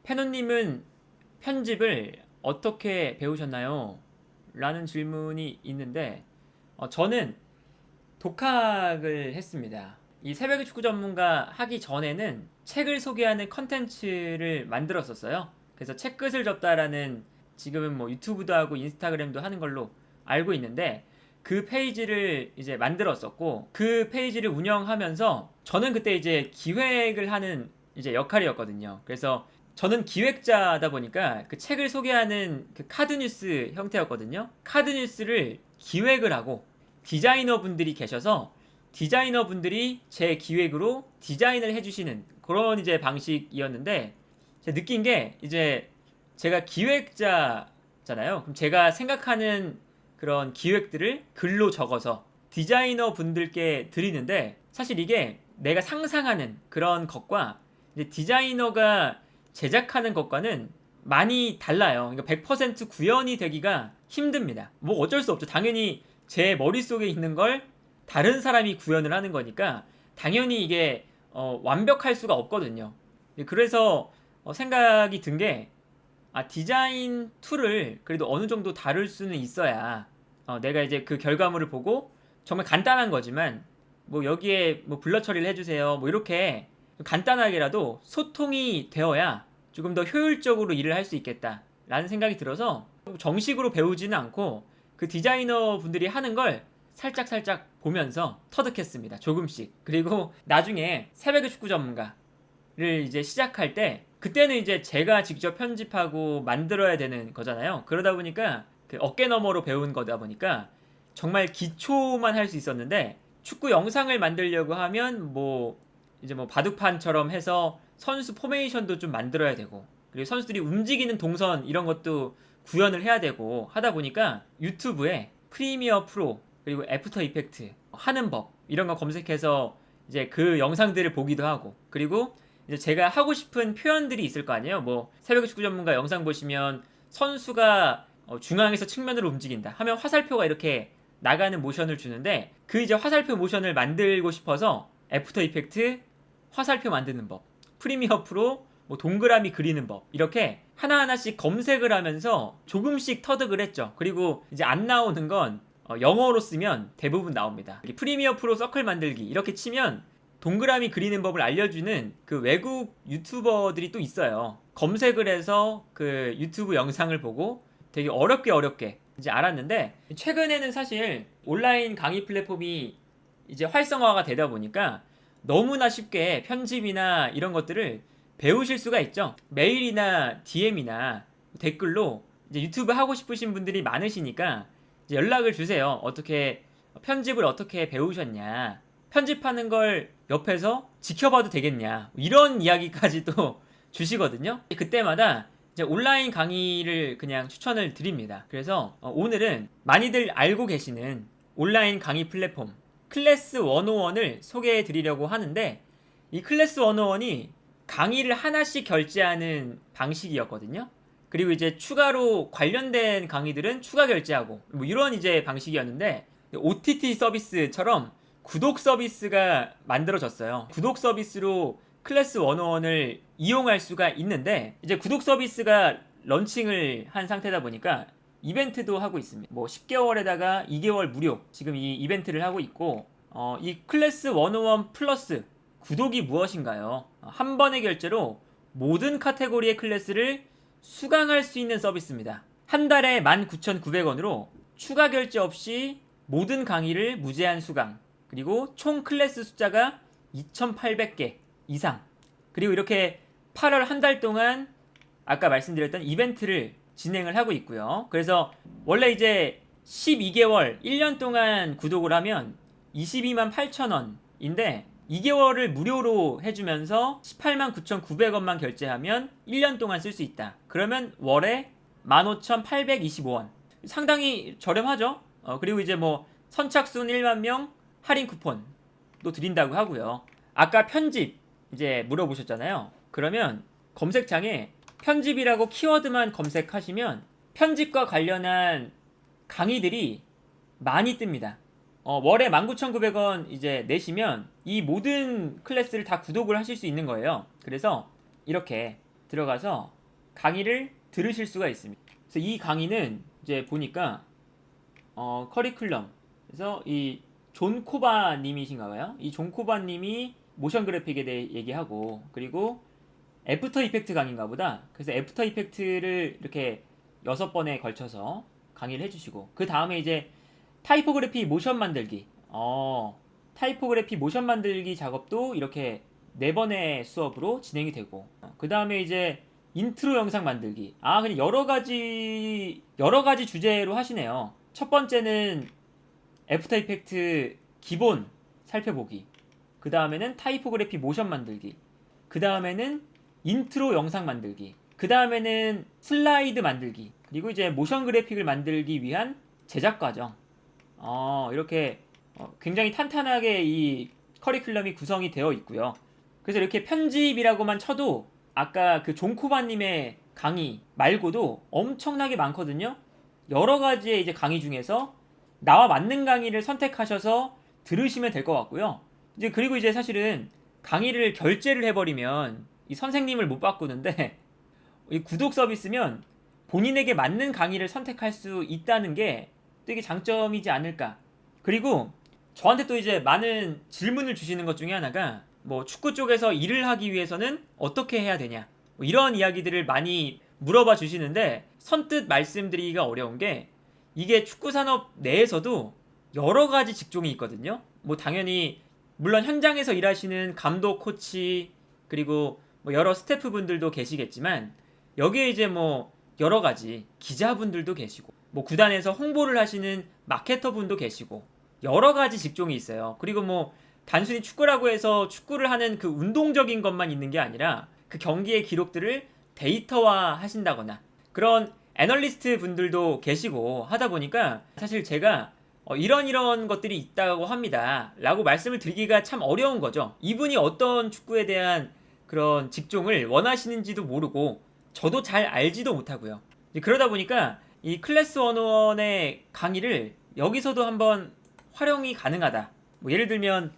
페노님은 편집을 어떻게 배우셨나요? 라는 질문이 있는데 저는 독학을 했습니다. 이 새벽의 축구 전문가 하기 전에는 책을 소개하는 컨텐츠를 만들었었어요. 그래서 책 끝을 접다라는, 지금은 뭐 유튜브도 하고 인스타그램도 하는 걸로 알고 있는데, 그 페이지를 이제 만들었었고, 그 페이지를 운영하면서 저는 그때 이제 기획을 하는 이제 역할이었거든요. 그래서 저는 기획자다 보니까 그 책을 소개하는 그 카드뉴스 형태였거든요. 카드뉴스를 기획을 하고 디자이너 분들이 계셔서 디자이너 분들이 제 기획으로 디자인을 해주시는 그런 이제 방식이었는데, 제가 느낀 게, 이제 제가 기획자잖아요. 그럼 제가 생각하는 그런 기획들을 글로 적어서 디자이너 분들께 드리는데, 사실 이게 내가 상상하는 그런 것과 이제 디자이너가 제작하는 것과는 많이 달라요. 그러니까 100% 구현이 되기가 힘듭니다. 뭐 어쩔 수 없죠. 당연히 제 머릿속에 있는 걸 다른 사람이 구현을 하는 거니까 당연히 이게 완벽할 수가 없거든요. 그래서 생각이 든 게, 디자인 툴을 그래도 어느 정도 다룰 수는 있어야 내가 이제 그 결과물을 보고, 정말 간단한 거지만 뭐 여기에 뭐 블러 처리를 해주세요 뭐 이렇게 간단하게라도 소통이 되어야 조금 더 효율적으로 일을 할 수 있겠다 라는 생각이 들어서, 정식으로 배우지는 않고 그 디자이너 분들이 하는 걸 살짝살짝 보면서 터득했습니다. 조금씩. 그리고 나중에 새벽의 축구 전문가를 이제 시작할 때, 그때는 이제 제가 직접 편집하고 만들어야 되는 거잖아요. 그러다 보니까 그 어깨너머로 배운 거다 보니까 정말 기초만 할 수 있었는데, 축구 영상을 만들려고 하면 뭐 이제 뭐 바둑판처럼 해서 선수 포메이션도 좀 만들어야 되고, 그리고 선수들이 움직이는 동선 이런 것도 구현을 해야 되고 하다 보니까 유튜브에 프리미어 프로 그리고 애프터 이펙트 하는 법 이런 거 검색해서 이제 그 영상들을 보기도 하고, 그리고 이제 제가 하고 싶은 표현들이 있을 거 아니에요. 뭐 새벽의 축구 전문가 영상 보시면 선수가 중앙에서 측면으로 움직인다 하면 화살표가 이렇게 나가는 모션을 주는데, 그 이제 화살표 모션을 만들고 싶어서 애프터 이펙트 화살표 만드는 법, 프리미어 프로 뭐 동그라미 그리는 법, 이렇게 하나하나씩 검색을 하면서 조금씩 터득을 했죠. 그리고 이제 안 나오는 건 영어로 쓰면 대부분 나옵니다. 프리미어 프로 서클 만들기 이렇게 치면 동그라미 그리는 법을 알려주는 그 외국 유튜버들이 또 있어요. 검색을 해서 그 유튜브 영상을 보고 되게 어렵게 이제 알았는데, 최근에는 사실 온라인 강의 플랫폼이 이제 활성화가 되다 보니까 너무나 쉽게 편집이나 이런 것들을 배우실 수가 있죠. 메일이나 DM이나 댓글로 이제 유튜브 하고 싶으신 분들이 많으시니까 이제 연락을 주세요. 어떻게 편집을 어떻게 배우셨냐, 편집하는 걸 옆에서 지켜봐도 되겠냐, 이런 이야기까지도 주시거든요. 그때마다 이제 온라인 강의를 그냥 추천을 드립니다. 그래서 오늘은 많이들 알고 계시는 온라인 강의 플랫폼 클래스 101을 소개해 드리려고 하는데, 이 클래스 101이 강의를 하나씩 결제하는 방식이었거든요. 그리고 이제 추가로 관련된 강의들은 추가 결제하고 뭐 이런 이제 방식이었는데, OTT 서비스처럼 구독 서비스가 만들어졌어요. 구독 서비스로 클래스 101을 이용할 수가 있는데, 이제 구독 서비스가 런칭을 한 상태다 보니까 이벤트도 하고 있습니다. 뭐 10개월에다가 2개월 무료, 지금 이 이벤트를 하고 있고, 이 클래스 101 플러스 구독이 무엇인가요? 한 번의 결제로 모든 카테고리의 클래스를 수강할 수 있는 서비스입니다. 한 달에 19,900원으로 추가 결제 없이 모든 강의를 무제한 수강, 그리고 총 클래스 숫자가 2,800개 이상, 그리고 이렇게 8월 한 달 동안 아까 말씀드렸던 이벤트를 진행을 하고 있고요. 그래서 원래 이제 12개월 1년 동안 구독을 하면 22만 8천원인데 2개월을 무료로 해주면서 18만 9,900원만 결제하면 1년 동안 쓸 수 있다. 그러면 월에 15,825원, 상당히 저렴하죠. 그리고 이제 뭐 선착순 1만 명 할인 쿠폰도 드린다고 하고요. 아까 편집 이제 물어보셨잖아요. 그러면 검색창에 편집이라고 키워드만 검색하시면 편집과 관련한 강의들이 많이 뜹니다. 월에 19,900원 이제 내시면 이 모든 클래스를 다 구독을 하실 수 있는 거예요. 그래서 이렇게 들어가서 강의를 들으실 수가 있습니다. 그래서 이 강의는 이제 보니까 커리큘럼 그래서 이 존 코바 님이신가봐요. 이 존 코바 님이 모션 그래픽에 대해 얘기하고, 그리고 애프터 이펙트 강의인가 보다. 그래서 애프터 이펙트를 이렇게 6번에 걸쳐서 강의를 해주시고, 그 다음에 이제 타이포그래피 모션 만들기 타이포그래피 모션 만들기 작업도 이렇게 4번의 수업으로 진행이 되고, 그 다음에 이제 인트로 영상 만들기. 그냥 여러 가지 주제로 하시네요. 첫 번째는 애프터 이펙트 기본 살펴보기, 그 다음에는 타이포그래피 모션 만들기, 그 다음에는 인트로 영상 만들기, 그 다음에는 슬라이드 만들기, 그리고 이제 모션 그래픽을 만들기 위한 제작 과정. 이렇게 굉장히 탄탄하게 이 커리큘럼이 구성이 되어 있고요. 그래서 이렇게 편집이라고만 쳐도 아까 그 존 코바님의 강의 말고도 엄청나게 많거든요. 여러 가지의 이제 강의 중에서 나와 맞는 강의를 선택하셔서 들으시면 될 것 같고요. 이제 그리고 이제 사실은 강의를 결제를 해버리면 이 선생님을 못 바꾸는데, 이 구독 서비스면 본인에게 맞는 강의를 선택할 수 있다는 게 되게 장점이지 않을까. 그리고 저한테 또 이제 많은 질문을 주시는 것 중에 하나가, 뭐 축구 쪽에서 일을 하기 위해서는 어떻게 해야 되냐, 뭐 이런 이야기들을 많이 물어봐 주시는데, 선뜻 말씀드리기가 어려운 게, 이게 축구 산업 내에서도 여러 가지 직종이 있거든요. 뭐 당연히 물론 현장에서 일하시는 감독, 코치, 그리고 뭐 여러 스태프분들도 계시겠지만, 여기에 이제 뭐 여러 가지 기자분들도 계시고, 뭐 구단에서 홍보를 하시는 마케터분도 계시고, 여러 가지 직종이 있어요. 그리고 뭐 단순히 축구라고 해서 축구를 하는 그 운동적인 것만 있는 게 아니라, 그 경기의 기록들을 데이터화 하신다거나 그런 애널리스트 분들도 계시고 하다 보니까, 사실 제가 이런 것들이 있다고 합니다 라고 말씀을 드리기가 참 어려운 거죠. 이분이 어떤 축구에 대한 그런 직종을 원하시는지도 모르고 저도 잘 알지도 못하고요. 그러다 보니까 이 클래스 101의 강의를 여기서도 한번 활용이 가능하다. 뭐 예를 들면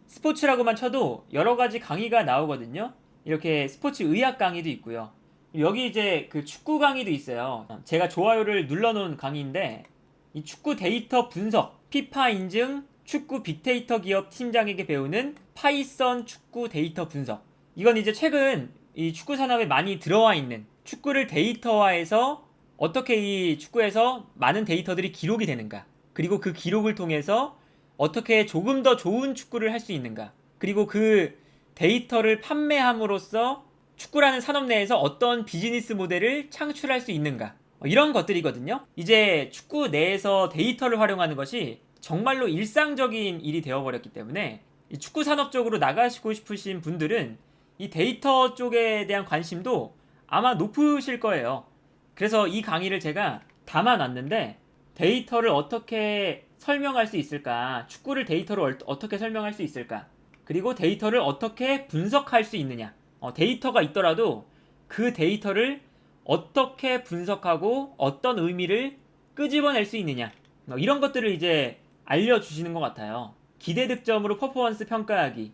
스포츠라고만 쳐도 여러 가지 강의가 나오거든요. 이렇게 스포츠 의학 강의도 있고요. 여기 이제 그 축구 강의도 있어요. 제가 좋아요를 눌러놓은 강의인데, 이 축구 데이터 분석, 피파 인증 축구 빅데이터 기업 팀장에게 배우는 파이썬 축구 데이터 분석. 이건 이제 최근 이 축구 산업에 많이 들어와 있는, 축구를 데이터화해서 어떻게 이 축구에서 많은 데이터들이 기록이 되는가, 그리고 그 기록을 통해서 어떻게 조금 더 좋은 축구를 할 수 있는가, 그리고 그 데이터를 판매함으로써 축구라는 산업 내에서 어떤 비즈니스 모델을 창출할 수 있는가, 이런 것들이거든요. 이제 축구 내에서 데이터를 활용하는 것이 정말로 일상적인 일이 되어버렸기 때문에, 이 축구 산업 쪽으로 나가시고 싶으신 분들은 이 데이터 쪽에 대한 관심도 아마 높으실 거예요. 그래서 이 강의를 제가 담아놨는데, 데이터를 어떻게 설명할 수 있을까, 축구를 데이터로 어떻게 설명할 수 있을까, 그리고 데이터를 어떻게 분석할 수 있느냐, 데이터가 있더라도 그 데이터를 어떻게 분석하고 어떤 의미를 끄집어낼 수 있느냐, 이런 것들을 이제 알려주시는 것 같아요. 기대 득점으로 퍼포먼스 평가하기.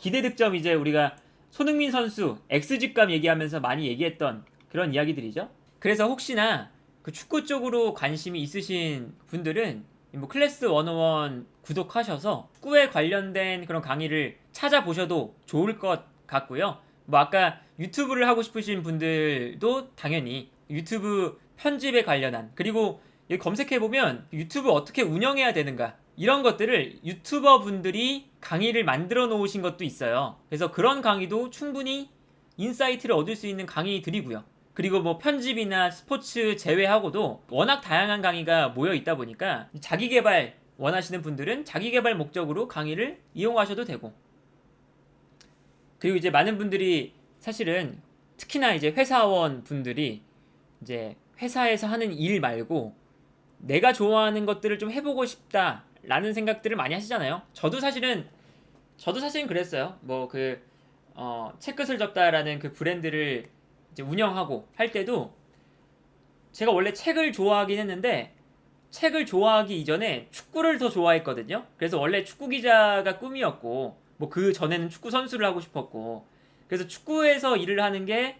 기대 득점, 이제 우리가 손흥민 선수 X집값 얘기하면서 많이 얘기했던 그런 이야기들이죠. 그래서 혹시나 그 축구 쪽으로 관심이 있으신 분들은 뭐 클래스 101 구독하셔서 축구에 관련된 그런 강의를 찾아보셔도 좋을 것 같고요. 뭐 아까 유튜브를 하고 싶으신 분들도 당연히 유튜브 편집에 관련한, 그리고 여기 검색해보면 유튜브 어떻게 운영해야 되는가, 이런 것들을 유튜버 분들이 강의를 만들어 놓으신 것도 있어요. 그래서 그런 강의도 충분히 인사이트를 얻을 수 있는 강의들이고요. 그리고 뭐 편집이나 스포츠 제외하고도 워낙 다양한 강의가 모여 있다 보니까, 자기개발 원하시는 분들은 자기개발 목적으로 강의를 이용하셔도 되고, 그리고 이제 많은 분들이 사실은 특히나 이제 회사원 분들이 이제 회사에서 하는 일 말고 내가 좋아하는 것들을 좀 해보고 싶다라는 생각들을 많이 하시잖아요. 저도 사실은 그랬어요. 뭐 책끝을 접다라는 그 브랜드를 이제 운영하고 할 때도 제가 원래 책을 좋아하긴 했는데, 책을 좋아하기 이전에 축구를 더 좋아했거든요. 그래서 원래 축구 기자가 꿈이었고, 뭐 그 전에는 축구 선수를 하고 싶었고, 그래서 축구에서 일을 하는 게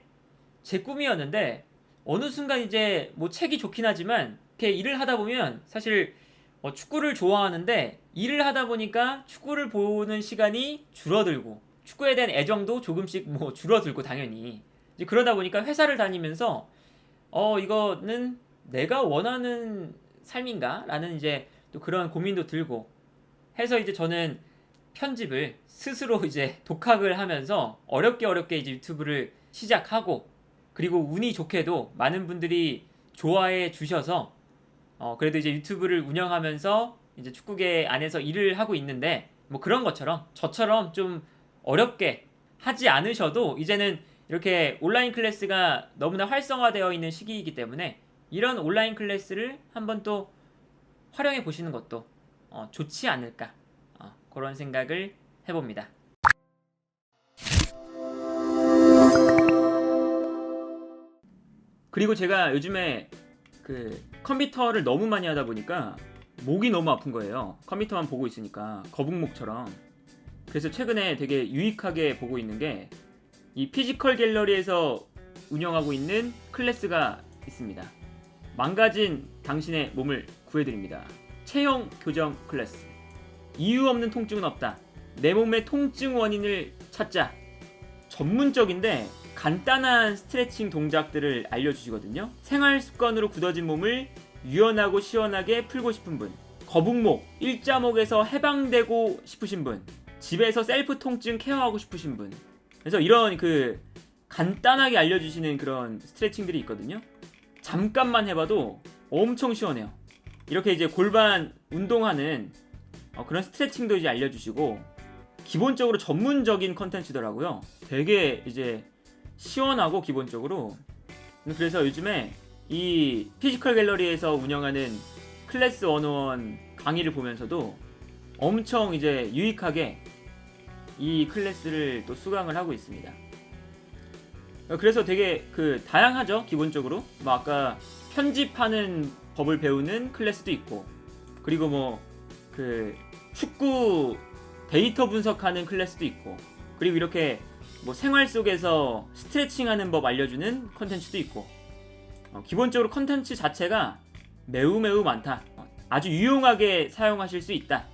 제 꿈이었는데 어느 순간 이제 뭐 책이 좋긴 하지만 이렇게 일을 하다 보면 사실 축구를 좋아하는데 일을 하다 보니까 축구를 보는 시간이 줄어들고 축구에 대한 애정도 조금씩 뭐 줄어들고 당연히 이제 그러다 보니까 회사를 다니면서 이거는 내가 원하는 삶인가? 라는 이제 또 그런 고민도 들고 해서 이제 저는 편집을 스스로 이제 독학을 하면서 어렵게 이제 유튜브를 시작하고 그리고 운이 좋게도 많은 분들이 좋아해 주셔서 그래도 이제 유튜브를 운영하면서 이제 축구계 안에서 일을 하고 있는데 뭐 그런 것처럼 저처럼 좀 어렵게 하지 않으셔도 이제는 이렇게 온라인 클래스가 너무나 활성화되어 있는 시기이기 때문에 이런 온라인 클래스를 한번 또 활용해 보시는 것도 좋지 않을까 그런 생각을 해봅니다. 그리고 제가 요즘에 그 컴퓨터를 너무 많이 하다 보니까 목이 너무 아픈 거예요. 컴퓨터만 보고 있으니까 거북목처럼. 그래서 최근에 되게 유익하게 보고 있는 게 이 피지컬 갤러리에서 운영하고 있는 클래스가 있습니다. 망가진 당신의 몸을 구해드립니다. 체형 교정 클래스. 이유 없는 통증은 없다. 내 몸의 통증 원인을 찾자. 전문적인데 간단한 스트레칭 동작들을 알려주시거든요. 생활 습관으로 굳어진 몸을 유연하고 시원하게 풀고 싶은 분, 거북목, 일자목에서 해방되고 싶으신 분, 집에서 셀프 통증 케어하고 싶으신 분. 그래서 이런 그 간단하게 알려주시는 그런 스트레칭들이 있거든요. 잠깐만 해봐도 엄청 시원해요. 이렇게 이제 골반 운동하는 그런 스트레칭도 이제 알려주시고 기본적으로 전문적인 컨텐츠더라고요. 되게 이제 시원하고 기본적으로. 그래서 요즘에 이 피지컬 갤러리에서 운영하는 클래스 101 강의를 보면서도 엄청 이제 유익하게 이 클래스를 또 수강을 하고 있습니다. 그래서 되게 그 다양하죠. 기본적으로 뭐 아까 편집하는 법을 배우는 클래스도 있고 그리고 뭐 그 축구 데이터 분석하는 클래스도 있고 그리고 이렇게 뭐 생활 속에서 스트레칭하는 법 알려주는 컨텐츠도 있고 기본적으로 컨텐츠 자체가 매우 많다. 아주 유용하게 사용하실 수 있다.